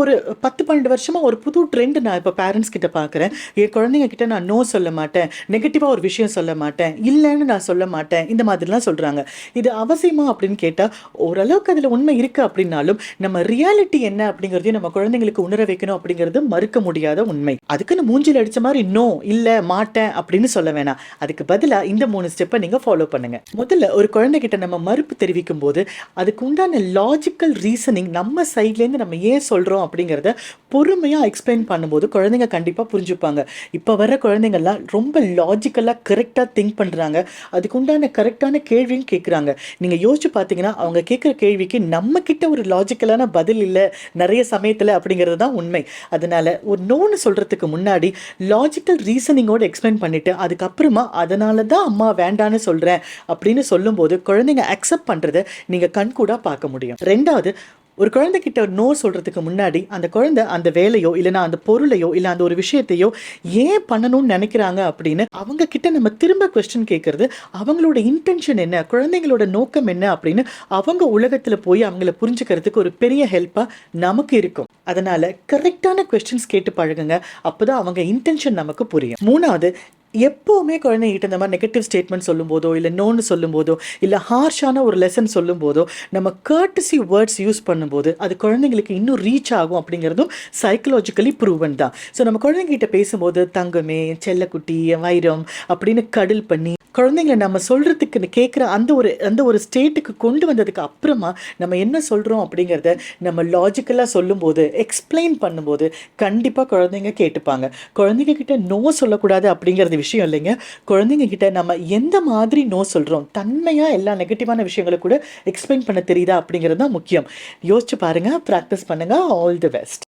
ஒரு 10-12 வருஷமா ஒரு புது ட்ரெண்ட் நான் இப்போ பேரண்ட்ஸ் கிட்ட பார்க்குறேன். என் குழந்தைங்க கிட்ட நான் நோ சொல்ல மாட்டேன், நெகட்டிவா ஒரு விஷயம் சொல்ல மாட்டேன், இல்லன்னு நான் சொல்ல மாட்டேன், இந்த மாதிரிலாம் சொல்றாங்க. இது அவசியமா அப்படின்னு கேட்டா, ஓரளவுக்கு அதில உண்மை இருக்கு அப்படின்னாலும், நம்ம ரியாலிட்டி என்ன அப்படிங்கிறதையும் நம்ம குழந்தைங்களுக்கு உணர வைக்கணும் அப்படிங்கிறது மறுக்க முடியாத உண்மை. அதுக்குன்னு மூஞ்சில அடிச்ச மாரி நோ, இல்ல, மாட்டேன் அப்படின்னு சொல்ல வேணாம். அதுக்கு பதிலா இந்த 3 ஸ்டெப்ப நீங்க ஃபாலோ பண்ணுங்க. முதல்ல ஒரு குழந்தைகிட்ட நம்ம மறுப்பு தெரிவிக்கும்போது, அதுக்கு உண்டான லாஜிக்கல் ரீசனிங் நம்ம சைட்லேருந்து நம்ம ஏன் சொல்றோம் அப்படிங்கிறத பொறுமையா எக்ஸ்பிளைன் பண்ணும்போது குழந்தைங்க கண்டிப்பா புரிஞ்சுப்பாங்க. இப்ப வர குழந்தைங்கலாம் ரொம்ப லாஜிக்கலா கரெக்ட்டா திங்க் பண்றாங்க. அதுக்கு உண்டான கரெக்ட்டான கேள்வியும் கேட்குறாங்க. நீங்க யோசிச்சு பார்த்தீங்கன்னா, அவங்க கேட்குற கேள்விக்கு நம்ம கிட்ட ஒரு லாஜிக்கலான பதில் இல்ல நெறைய சமயத்துல அப்படிங்கிறது தான் உண்மை. அதனால ஒரு நோன்னு சொல்றதுக்கு முன்னாடி லாஜிக்கல் ரீசனிங்கோட எக்ஸ்பிளைன் பண்ணிட்டு, அதுக்கப்புறமா அதனால தான் அம்மா வேண்டான்னு சொல்றேன் அப்படின்னு சொல்லும்போது, குழந்தைங்க அக்செப்ட் பண்றத நீங்க கண்கூடா பார்க்க முடியும். 2வது, ஒரு குழந்தைகிட்ட நோ சொல்றதுக்கு முன்னாடி, அந்த குழந்தை அந்த வேலையோ, இல்லன்னா அந்த பொருளையோ, இல்ல அந்த ஒரு விஷயத்தையோ ஏன் பண்ணணும்னு நெனைக்கிறாங்க அப்படின்னு அவங்க கிட்ட நம்ம திரும்ப கொஸ்டின் கேட்கறது, அவங்களோட இன்டென்ஷன் என்ன? குழந்தைங்களோட நோக்கம் என்ன? அப்படின்னு அவங்க உலகத்துல போய் அவங்கள புரிஞ்சுக்கிறதுக்கு ஒரு பெரிய ஹெல்ப்பா நமக்கு இருக்கும். அதனால கரெக்ட்டான கொஸ்டின்ஸ் கேட்டு பழகுங்க. அப்பதான் அவங்க இன்டென்ஷன் நமக்கு புரியும். 3வது, எப்பவுமே குழந்தைகிட்ட இந்த மாதிரி நெகட்டிவ் ஸ்டேட்மெண்ட் சொல்லும்போதோ, இல்ல நோன்னு சொல்லும்போதோ, இல்ல ஹார்ஷான ஒரு லெசன் சொல்லும்போதோ, நம்ம கர்ட்டசி வேர்ட்ஸ் யூஸ் பண்ணும்போது, அது குழந்தைங்களுக்கு இன்னும் ரீச் ஆகும் அப்படிங்கிறதும் சைக்காலஜிக்கலி ப்ரூவன் தான். ஸோ நம்ம குழந்தைங்கிட்ட பேசும்போது, தங்கமே, செல்லக்குட்டி, என் வைரம் அப்படின்னு கடல் பண்ணி, குழந்தைங்கள நம்ம சொல்றதுக்கு கேட்குற அந்த ஒரு ஸ்டேட்டுக்கு கொண்டு வந்ததுக்கு அப்புறமா, நம்ம என்ன சொல்றோம் அப்படிங்கிறத நம்ம லாஜிக்கலா சொல்லும்போது, எக்ஸ்பிளைன் பண்ணும்போது, கண்டிப்பா குழந்தைங்க கேட்டுப்பாங்க. குழந்தைங்க கிட்ட நோ சொல்லக்கூடாது அப்படிங்கிறது விஷயம் இல்லைங்க. குழந்தைங்க கிட்ட நம்ம எந்த மாதிரி நோ சொல்றோம், தன்மையா எல்லா நெகட்டிவான விஷயங்கள கூட எக்ஸ்பிளைன் பண்ண தெரியுதா அப்படிங்கிறது தான் முக்கியம். யோசிச்சு பாருங்க, பிராக்டிஸ் பண்ணுங்க. All the best.